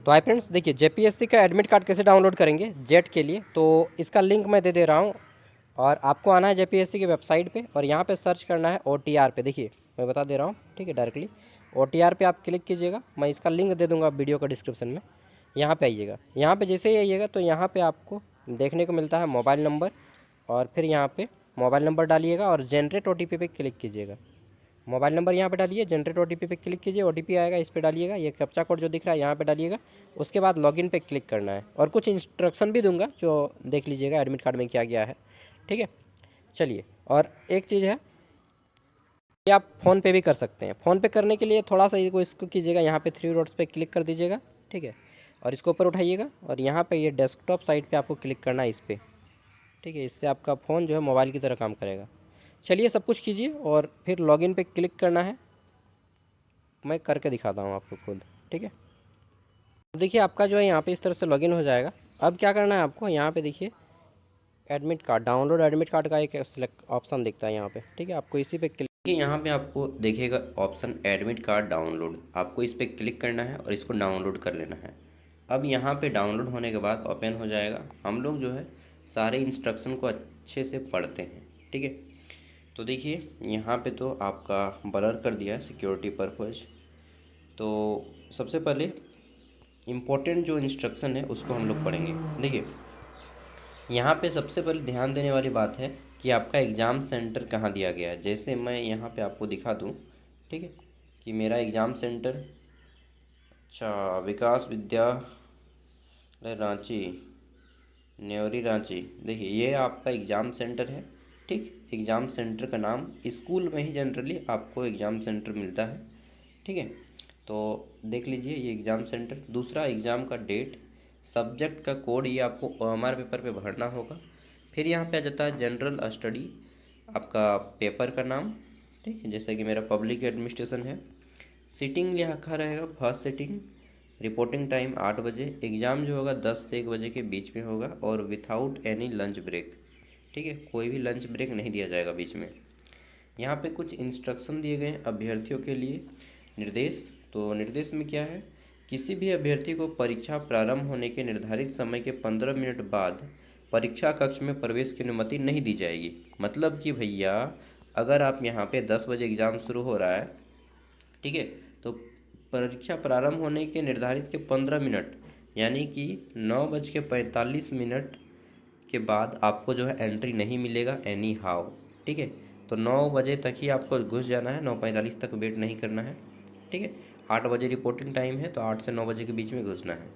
तो hi friends, देखिए JPSC का एडमिट कार्ड कैसे डाउनलोड करेंगे जेट के लिए। तो इसका लिंक मैं दे रहा हूँ और आपको आना है जेपीएससी की वेबसाइट पे और यहाँ पे सर्च करना है ओटीआर पे। देखिए मैं बता दे रहा हूँ, ठीक है। डायरेक्टली ओटीआर पे आप क्लिक कीजिएगा, मैं इसका लिंक दे दूँगा वीडियो का डिस्क्रिप्शन में। यहाँ पे आइएगा, यहाँ पे जैसे ही आइएगा तो यहाँ पे आपको देखने को मिलता है मोबाइल नंबर, और फिर यहाँ पे मोबाइल नंबर डालिएगा और जनरेट ओटीपी पे क्लिक कीजिएगा। मोबाइल नंबर यहाँ पे डालिए, जनरेट ओटीपी पे क्लिक कीजिए, ओटीपी आएगा, इस पे डालिएगा, ये कैप्चा कोड जो दिख रहा है यहाँ पे डालिएगा। उसके बाद लॉगिन पे क्लिक करना है और कुछ इंस्ट्रक्शन भी दूंगा जो देख लीजिएगा एडमिट कार्ड में क्या गया है, ठीक है। चलिए, और एक चीज़ है कि आप फ़ोन पे भी कर सकते हैं। फ़ोन पे करने के लिए थोड़ा सा इसको कीजिएगा, यहाँ पे थ्री डॉट्स पे क्लिक कर दीजिएगा, ठीक है। और इसको ऊपर उठाइएगा और यहाँ पे ये डेस्कटॉप साइट पे आपको क्लिक करना है इस पर, ठीक है। इससे आपका फ़ोन जो है मोबाइल की तरह काम करेगा। चलिए सब कुछ कीजिए और फिर लॉगिन पे क्लिक करना है। मैं करके दिखाता हूँ आपको खुद, ठीक है। देखिए आपका जो है यहाँ पे इस तरह से लॉगिन हो जाएगा। अब क्या करना है आपको, यहाँ पे देखिए admit card, download admit card का एक सिलेक्ट ऑप्शन दिखता है यहाँ पे, ठीक है। आपको इसी पे क्लिक, यहाँ पे आपको देखिएगा ऑप्शन एडमिट कार्ड डाउनलोड, आपको इस पर क्लिक करना है और इसको डाउनलोड कर लेना है। अब यहाँ पे डाउनलोड होने के बाद ओपन हो जाएगा। हम लोग जो है सारे इंस्ट्रक्शन को अच्छे से पढ़ते हैं, ठीक है। तो देखिए यहाँ पे तो आपका ब्लर कर दिया है सिक्योरिटी पर्पज़। तो सबसे पहले इम्पोर्टेंट जो इंस्ट्रक्शन है उसको हम लोग पढ़ेंगे। देखिए यहाँ पे सबसे पहले ध्यान देने वाली बात है कि आपका एग्ज़ाम सेंटर कहाँ दिया गया है। जैसे मैं यहाँ पे आपको दिखा दूँ, ठीक है, कि मेरा एग्ज़ाम सेंटर, अच्छा, विकास विद्यालय रांची, न्योरी रांची। देखिए ये आपका एग्ज़ाम सेंटर है, ठीक। एग्ज़ाम सेंटर का नाम, स्कूल में ही जनरली आपको एग्ज़ाम सेंटर मिलता है, ठीक है। तो देख लीजिए ये एग्ज़ाम सेंटर। दूसरा एग्ज़ाम का डेट, सब्जेक्ट का कोड, ये आपको ओएमआर पेपर पे भरना होगा। फिर यहाँ पे आ जाता है जनरल स्टडी, आपका पेपर का नाम, ठीक है। जैसे कि मेरा पब्लिक एडमिनिस्ट्रेशन है। सीटिंग लिखा रहेगा फर्स्ट सीटिंग। रिपोर्टिंग टाइम 8 बजे। एग्ज़ाम जो होगा 10 से 1 बजे के बीच में होगा और विथआउट एनी लंच ब्रेक, ठीक है। कोई भी लंच ब्रेक नहीं दिया जाएगा बीच में। यहाँ पे कुछ इंस्ट्रक्शन दिए गए हैं अभ्यर्थियों के लिए। निर्देश, तो निर्देश में क्या है, किसी भी अभ्यर्थी को परीक्षा प्रारंभ होने के निर्धारित समय के 15 मिनट बाद परीक्षा कक्ष में प्रवेश की अनुमति नहीं दी जाएगी। मतलब कि भैया अगर आप यहाँ पे 10 बजे एग्ज़ाम शुरू हो रहा है, ठीक है, तो परीक्षा प्रारंभ होने के निर्धारित के 15 मिनट यानी कि 9:45 के बाद आपको जो है एंट्री नहीं मिलेगा एनी हाउ, ठीक है। तो 9 बजे तक ही आपको घुस जाना है, 9:45 तक वेट नहीं करना है, ठीक है। 8 बजे रिपोर्टिंग टाइम है तो 8 से 9 बजे के बीच में घुसना है।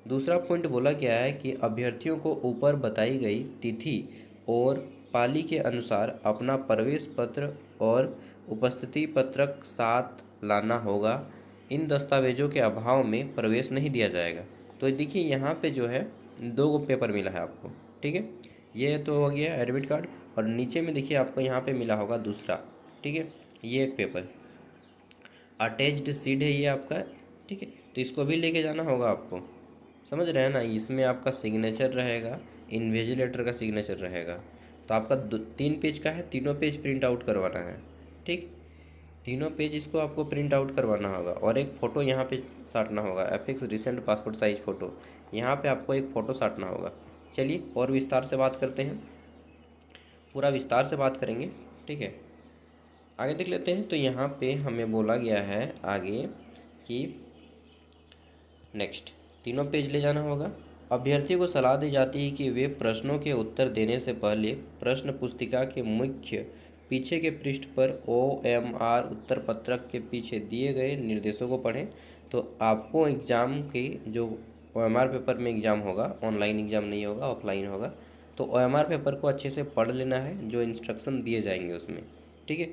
दूसरा पॉइंट बोला गया है कि अभ्यर्थियों को ऊपर बताई गई तिथि और पाली के अनुसार अपना प्रवेश पत्र और उपस्थिति पत्रक साथ लाना होगा। इन दस्तावेजों के अभाव में प्रवेश नहीं दिया जाएगा। तो देखिए यहाँ पे जो है 2 पेपर मिला है आपको, ठीक है। ये तो हो गया एडमिट कार्ड, और नीचे में देखिए आपको यहाँ पे मिला होगा दूसरा, ठीक है, ये एक पेपर अटैच्ड सीड है ये आपका, ठीक है। तो इसको भी लेके जाना होगा आपको, समझ रहे हैं ना। इसमें आपका सिग्नेचर रहेगा, इन्विजिलेटर का सिग्नेचर रहेगा। तो आपका 3 पेज का है, तीनों पेज प्रिंट आउट करवाना है, ठीक। तीनों पेज इसको आपको प्रिंट आउट करवाना होगा और एक फ़ोटो यहाँ पे साटना होगा, affix recent passport size photo, यहाँ पे आपको एक फ़ोटो साटना होगा। चलिए और विस्तार से बात करते हैं, पूरा विस्तार से बात करेंगे, ठीक है। आगे देख लेते हैं। तो यहाँ पे हमें बोला गया है आगे कि नेक्स्ट तीनों पेज ले जाना होगा। अभ्यर्थी को सलाह दी जाती है कि वे प्रश्नों के उत्तर देने से पहले प्रश्न पुस्तिका के मुख्य पीछे के पृष्ठ पर ओएमआर उत्तर पत्रक के पीछे दिए गए निर्देशों को पढ़ें। तो आपको एग्ज़ाम के जो ओएमआर पेपर में एग्ज़ाम होगा, ऑनलाइन एग्ज़ाम नहीं होगा, ऑफलाइन होगा, तो ओएमआर पेपर को अच्छे से पढ़ लेना है, जो इंस्ट्रक्शन दिए जाएंगे उसमें, ठीक है।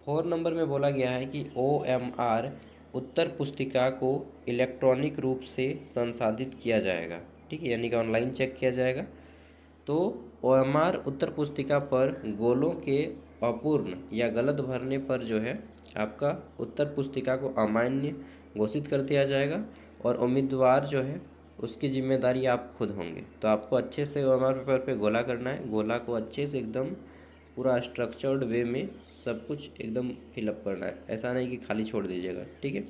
4 नंबर में बोला गया है कि ओएमआर उत्तर पुस्तिका को इलेक्ट्रॉनिक रूप से संसाधित किया जाएगा, ठीक है, यानी कि ऑनलाइन चेक किया जाएगा। तो ओएमआर उत्तर पुस्तिका पर गोलों के अपूर्ण या गलत भरने पर जो है आपका उत्तर पुस्तिका को अमान्य घोषित कर दिया जाएगा और उम्मीदवार जो है उसकी जिम्मेदारी आप खुद होंगे। तो आपको अच्छे से ओएमआर पेपर पे गोला करना है, गोला को अच्छे से एकदम पूरा स्ट्रक्चर्ड वे में सब कुछ एकदम फिलअप करना है, ऐसा नहीं कि खाली छोड़ दीजिएगा, ठीक है।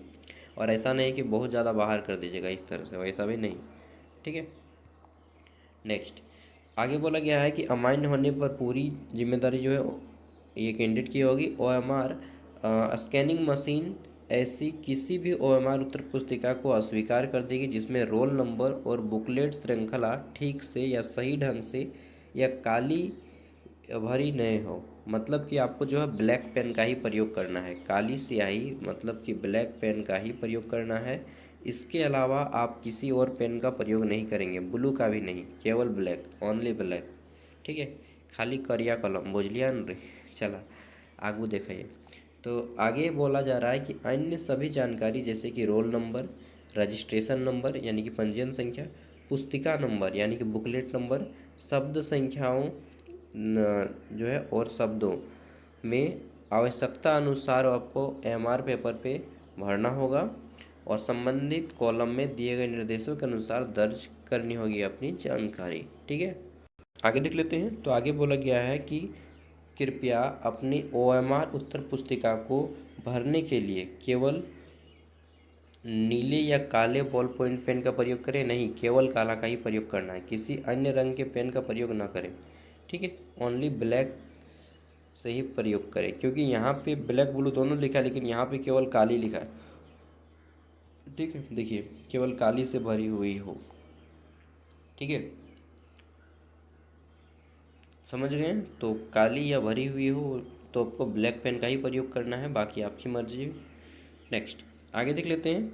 और ऐसा नहीं कि बहुत ज़्यादा बाहर कर दीजिएगा इस तरह से, वैसा भी नहीं, ठीक है। नेक्स्ट आगे बोला गया है कि अमान्य होने पर पूरी जिम्मेदारी जो है ये कैंडिडेट की होगी। ओएमआर स्कैनिंग मशीन ऐसी किसी भी ओएमआर उत्तर पुस्तिका को अस्वीकार कर देगी जिसमें रोल नंबर और बुकलेट श्रृंखला ठीक से या सही ढंग से या काली भरी नहीं हो। मतलब कि आपको जो है ब्लैक पेन का ही प्रयोग करना है, काली स्याही मतलब कि ब्लैक पेन का ही प्रयोग करना है। इसके अलावा आप किसी और पेन का प्रयोग नहीं करेंगे, ब्लू का भी नहीं, केवल ब्लैक, ओनली ब्लैक, ठीक है। खाली करिया कलम बुझलिया न रे। चला आगू देखिए। तो आगे बोला जा रहा है कि अन्य सभी जानकारी जैसे कि रोल नंबर, रजिस्ट्रेशन नंबर यानी कि पंजीयन संख्या, पुस्तिका नंबर यानी कि बुकलेट नंबर, शब्द संख्याओं जो है और शब्दों में आवश्यकता अनुसार आपको एमआर पेपर पे भरना होगा और संबंधित कॉलम में दिए गए निर्देशों के अनुसार दर्ज करनी होगी अपनी जानकारी, ठीक है। आगे देख लेते हैं। तो आगे बोला गया है कि कृपया अपनी ओएमआर उत्तर पुस्तिका को भरने के लिए केवल नीले या काले बॉल पॉइंट पेन का प्रयोग करें, नहीं केवल काला का ही प्रयोग करना है, किसी अन्य रंग के पेन का प्रयोग ना करें, ठीक है। ओनली ब्लैक से ही प्रयोग करें, क्योंकि यहाँ पे ब्लैक ब्लू दोनों लिखा है लेकिन यहाँ पे केवल काली लिखा है, ठीक है। देखिए केवल काली से भरी हुई हो, ठीक है, समझ गए। तो काली या भरी हुई हो तो आपको ब्लैक पेन का ही प्रयोग करना है, बाकी आपकी मर्जी। नेक्स्ट आगे देख लेते हैं।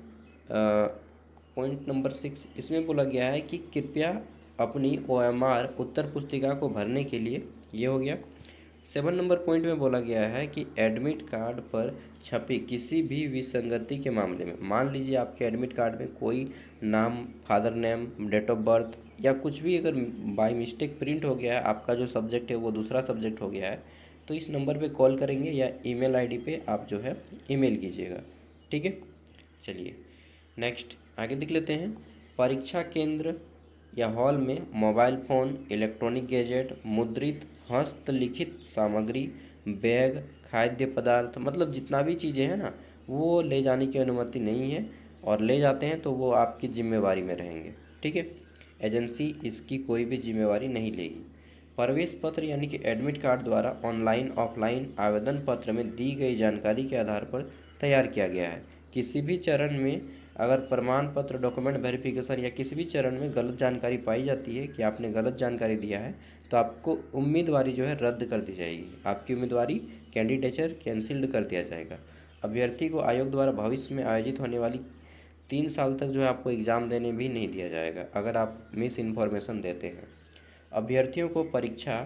पॉइंट नंबर 6 इसमें बोला गया है कि कृपया अपनी ओएमआर उत्तर पुस्तिका को भरने के लिए, ये हो गया। 7 नंबर पॉइंट में बोला गया है कि एडमिट कार्ड पर छपी किसी भी विसंगति के मामले में, मान लीजिए आपके एडमिट कार्ड में कोई नाम, father name, date of birth या कुछ भी अगर बाय मिस्टेक प्रिंट हो गया है, आपका जो सब्जेक्ट है वो दूसरा सब्जेक्ट हो गया है, तो इस नंबर पे कॉल करेंगे या ईमेल आईडी पे आप जो है ईमेल कीजिएगा, ठीक है। चलिए नेक्स्ट आगे देख लेते हैं। परीक्षा केंद्र या हॉल में मोबाइल फ़ोन, इलेक्ट्रॉनिक गैजेट, मुद्रित हस्तलिखित सामग्री, बैग, खाद्य पदार्थ मतलब जितना भी चीज़ें हैं ना वो ले जाने की अनुमति नहीं है, और ले जाते हैं तो वो आपकी जिम्मेवारी में रहेंगे, ठीक है। एजेंसी इसकी कोई भी जिम्मेवारी नहीं लेगी। प्रवेश पत्र यानी कि एडमिट कार्ड द्वारा ऑनलाइन ऑफलाइन आवेदन पत्र में दी गई जानकारी के आधार पर तैयार किया गया है। किसी भी चरण में अगर प्रमाण पत्र, डॉक्यूमेंट वेरिफिकेशन या किसी भी चरण में गलत जानकारी पाई जाती है कि आपने गलत जानकारी दिया है तो आपको उम्मीदवारी जो है रद्द कर दी जाएगी, आपकी उम्मीदवारी कैंडिडेचर कैंसिल्ड कर दिया जाएगा। अभ्यर्थी को आयोग द्वारा भविष्य में आयोजित होने वाली 3 साल तक जो है आपको एग्ज़ाम देने भी नहीं दिया जाएगा अगर आप मिस इन्फॉर्मेशन देते हैं। अभ्यर्थियों को परीक्षा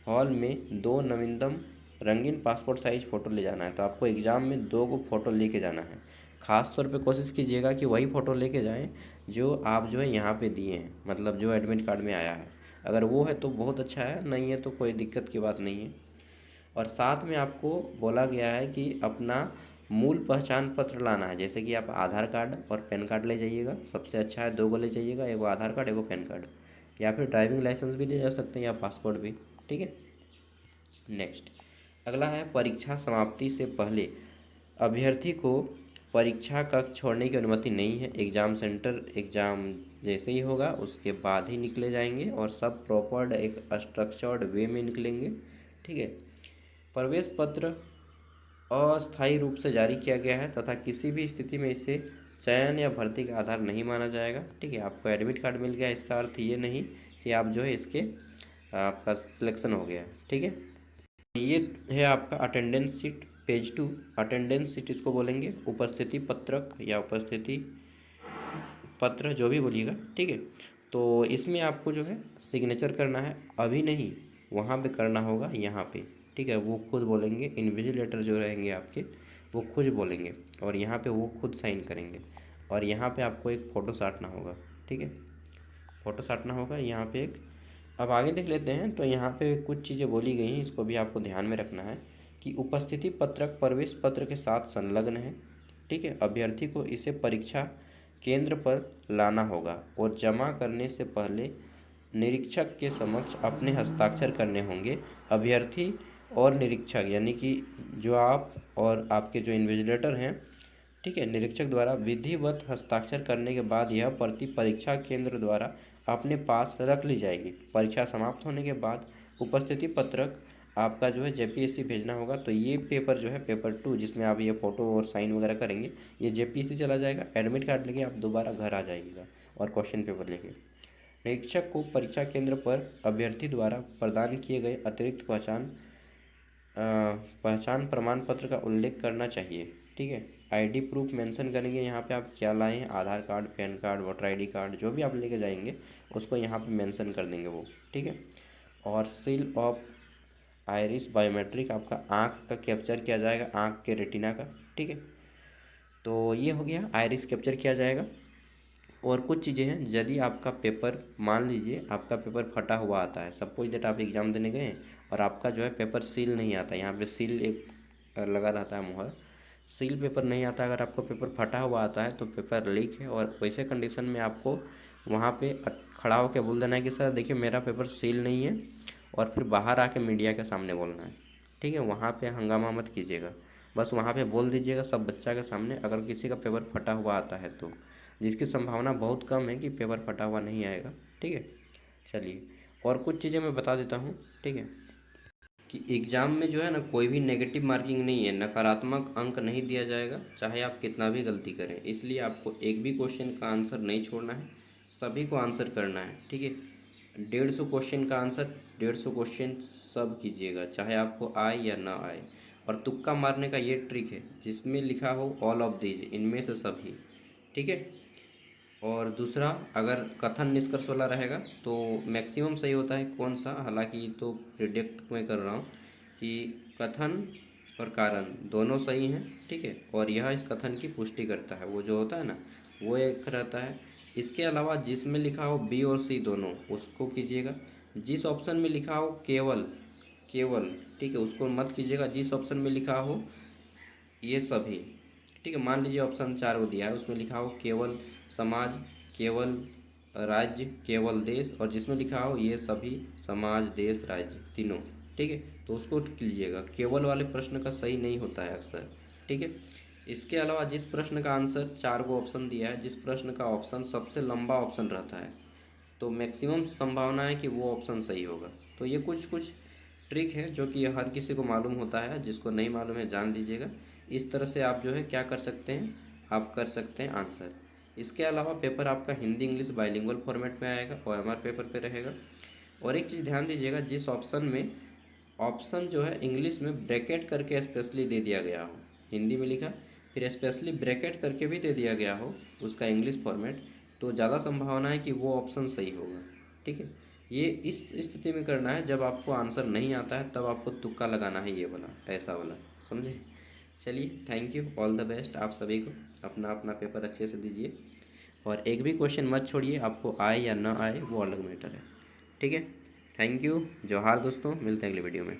हॉल में 2 नवीनतम रंगीन पासपोर्ट साइज़ फ़ोटो ले जाना है, तो आपको एग्ज़ाम में 2 को फ़ोटो लेके जाना है। ख़ास तौर पे कोशिश कीजिएगा कि वही फ़ोटो लेके जाएं जो आप जो है यहाँ पे दिए हैं, मतलब जो एडमिट कार्ड में आया है। अगर वो है तो बहुत अच्छा है, नहीं है तो कोई दिक्कत की बात नहीं है। और साथ में आपको बोला गया है कि अपना मूल पहचान पत्र लाना है, जैसे कि आप आधार कार्ड और पैन कार्ड ले जाइएगा, सबसे अच्छा है 2 को ले जाइएगा, एगो आधार कार्ड एगो पैन कार्ड, या फिर ड्राइविंग लाइसेंस भी ले जा सकते हैं या पासपोर्ट भी, ठीक है। नेक्स्ट अगला है परीक्षा समाप्ति से पहले अभ्यर्थी को परीक्षा कक्ष छोड़ने की अनुमति नहीं है। एग्ज़ाम सेंटर एग्ज़ाम जैसे ही होगा उसके बाद ही निकले जाएंगे और सब प्रॉपर्ड एक स्ट्रक्चर्ड वे में निकलेंगे, ठीक है। प्रवेश पत्र अस्थायी रूप से जारी किया गया है तथा किसी भी स्थिति में इसे चयन या भर्ती का आधार नहीं माना जाएगा, ठीक है। आपको एडमिट कार्ड मिल गया इसका अर्थ ये नहीं कि आप जो है इसके आपका सिलेक्शन हो गया, ठीक है। ये है आपका attendance sheet page 2। Attendance sheet इसको बोलेंगे, उपस्थिति पत्रक या उपस्थिति पत्र जो भी बोलिएगा, ठीक है। तो इसमें आपको जो है सिग्नेचर करना है, अभी नहीं वहाँ पे करना होगा, यहाँ पे, ठीक है। वो खुद बोलेंगे, इन्विजिलेटर जो रहेंगे आपके वो खुद बोलेंगे और यहाँ पे वो खुद साइन करेंगे और यहाँ पे आपको एक फ़ोटो साटना होगा, ठीक है। फ़ोटो साटना होगा यहाँ पे एक। अब आगे देख लेते हैं। तो यहाँ पे कुछ चीज़ें बोली गई हैं, इसको भी आपको ध्यान में रखना है कि उपस्थिति पत्रक प्रवेश पत्र के साथ संलग्न है, ठीक है। अभ्यर्थी को इसे परीक्षा केंद्र पर लाना होगा और जमा करने से पहले निरीक्षक के समक्ष अपने हस्ताक्षर करने होंगे। अभ्यर्थी और निरीक्षक यानी कि जो आप और आपके जो इन्विजिलेटर हैं ठीक है, निरीक्षक द्वारा विधिवत हस्ताक्षर करने के बाद यह प्रति परीक्षा केंद्र द्वारा अपने पास रख ली जाएगी। परीक्षा समाप्त होने के बाद उपस्थिति पत्रक आपका जो है जेपीएससी भेजना होगा। तो ये पेपर जो है पेपर 2 जिसमें आप ये फ़ोटो और साइन वगैरह करेंगे, ये जेपीएससी चला जाएगा। एडमिट कार्ड लेके आप दोबारा घर आ जाइएगा और क्वेश्चन पेपर लेके। निरीक्षक को परीक्षा केंद्र पर अभ्यर्थी द्वारा प्रदान किए गए अतिरिक्त पहचान प्रमाण पत्र का उल्लेख करना चाहिए। ठीक है, आईडी प्रूफ मेंशन करेंगे यहाँ पे आप क्या लाए हैं, Aadhaar card, PAN card, voter ID card, जो भी आप लेके जाएंगे उसको यहाँ पे मेंशन कर देंगे वो। ठीक है, और सील ऑफ आइरिस बायोमेट्रिक, आपका आँख का कैप्चर किया जाएगा, आँख के रेटिना का। ठीक है, तो ये हो गया, आइरिस कैप्चर किया जाएगा। और कुछ चीज़ें हैं, यदि आपका पेपर, मान लीजिए आपका पेपर फटा हुआ आता है, सपोज दैट आप एग्ज़ाम देने गए और आपका जो है पेपर सील नहीं आता, यहाँ पे सील एक लगा रहता है मुहर, सील पेपर नहीं आता। अगर आपको पेपर फटा हुआ आता है तो पेपर लीक है, और वैसे कंडीशन में आपको वहाँ पे खड़ा होकर बोल देना है कि सर देखिए मेरा पेपर सील नहीं है, और फिर बाहर आके मीडिया के सामने बोलना है। ठीक है, वहाँ पे हंगामा मत कीजिएगा, बस वहाँ पे बोल दीजिएगा सब बच्चा के सामने अगर किसी का पेपर फटा हुआ आता है तो, जिसकी संभावना बहुत कम है कि पेपर फटा हुआ नहीं आएगा। ठीक है, चलिए और कुछ चीज़ें मैं बता देता हूँ। ठीक है, कि एग्ज़ाम में जो है ना कोई भी नेगेटिव मार्किंग नहीं है, नकारात्मक अंक नहीं दिया जाएगा चाहे आप कितना भी गलती करें। इसलिए आपको एक भी क्वेश्चन का आंसर नहीं छोड़ना है, सभी को आंसर करना है। ठीक है, 150 क्वेश्चन का आंसर 150 क्वेश्चन सब कीजिएगा, चाहे आपको आए या ना आए। और तुक्का मारने का ये ट्रिक है, जिसमें लिखा हो ऑल ऑफ दीज, इनमें से सभी। ठीक है, और दूसरा अगर कथन निष्कर्ष वाला रहेगा तो मैक्सिमम सही होता है कौन सा, हालांकि तो प्रिडिक्ट मैं कर रहा हूँ कि कथन और कारण दोनों सही हैं। ठीक है, और यह इस कथन की पुष्टि करता है, वो जो होता है ना वो एक रहता है। इसके अलावा जिसमें लिखा हो बी और सी दोनों, उसको कीजिएगा। जिस ऑप्शन में लिखा हो केवल, केवल, ठीक है, उसको मत कीजिएगा। जिस ऑप्शन में लिखा हो ये सभी, ठीक है, मान लीजिए ऑप्शन 4 को दिया है, उसमें लिखा हो केवल समाज, केवल राज्य, केवल देश, और जिसमें लिखा हो ये सभी समाज, देश, राज्य तीनों। ठीक है, तो उसको कीजिएगा। केवल वाले प्रश्न का सही नहीं होता है अक्सर। ठीक है, इसके अलावा जिस प्रश्न का आंसर 4 को ऑप्शन दिया है, जिस प्रश्न का ऑप्शन सबसे लंबा ऑप्शन रहता है, तो मैक्सिमम संभावना है कि वो ऑप्शन सही होगा। तो ये कुछ कुछ ट्रिक है जो कि हर किसी को मालूम होता है, जिसको नहीं मालूम है जान लीजिएगा। इस तरह से आप जो है क्या कर सकते हैं, आप कर सकते हैं आंसर। इसके अलावा पेपर आपका हिंदी इंग्लिश बाइलिंगुअल फॉर्मेट में आएगा, ओएमआर पेपर पे रहेगा। और एक चीज़ ध्यान दीजिएगा, जिस ऑप्शन में ऑप्शन जो है इंग्लिश में ब्रैकेट करके स्पेशली दे दिया गया हो, हिंदी में लिखा फिर स्पेशली ब्रैकेट करके भी दे दिया गया हो उसका इंग्लिश फॉर्मेट, तो ज़्यादा संभावना है कि वो ऑप्शन सही होगा। ठीक है, ये इस स्थिति में करना है जब आपको आंसर नहीं आता है, तब आपको तुक्का लगाना है, ये वाला, ऐसा वाला, समझे। चलिए, thank you, all the best आप सभी को। अपना अपना पेपर अच्छे से दीजिए, और एक भी क्वेश्चन मत छोड़िए, आपको आए या ना आए वो अलग मैटर है। ठीक है, थैंक यू, जोहार दोस्तों, मिलते हैं अगले वीडियो में।